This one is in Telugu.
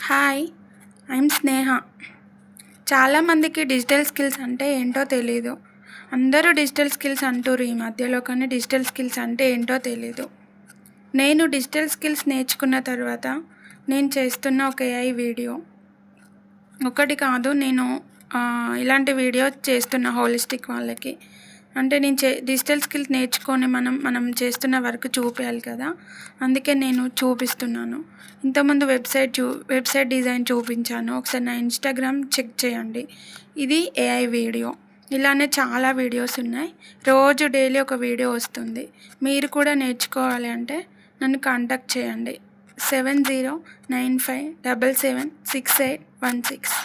హాయ్, ఐఎమ్ స్నేహ. చాలామందికి డిజిటల్ స్కిల్స్ అంటే ఏంటో తెలీదు. అందరూ డిజిటల్ స్కిల్స్ అంటారు ఈ మధ్యలో, కానీ డిజిటల్ స్కిల్స్ అంటే ఏంటో తెలీదు. నేను డిజిటల్ స్కిల్స్ నేర్చుకున్న తర్వాత నేను చేస్తున్న ఒక ఏఐ వీడియో ఒకటి కాదు, నేను ఇలాంటి వీడియో చేస్తున్న హోలిస్టిక్ వాళ్ళకి. అంటే నేను డిజిటల్ స్కిల్స్ నేర్చుకొని మనం చేస్తున్న వర్క్ చూపించాలి కదా, అందుకే నేను చూపిస్తున్నాను. ఇంతకుముందు వెబ్సైట్ డిజైన్ చూపించాను, ఒకసారి నా ఇన్స్టాగ్రామ్ చెక్ చేయండి. ఇది ఏఐ వీడియో. ఇలానే చాలా వీడియోస్ ఉన్నాయి, రోజు డైలీ ఒక వీడియో వస్తుంది. మీరు కూడా నేర్చుకోవాలి అంటే నన్ను కాంటాక్ట్ చేయండి. 7095776816.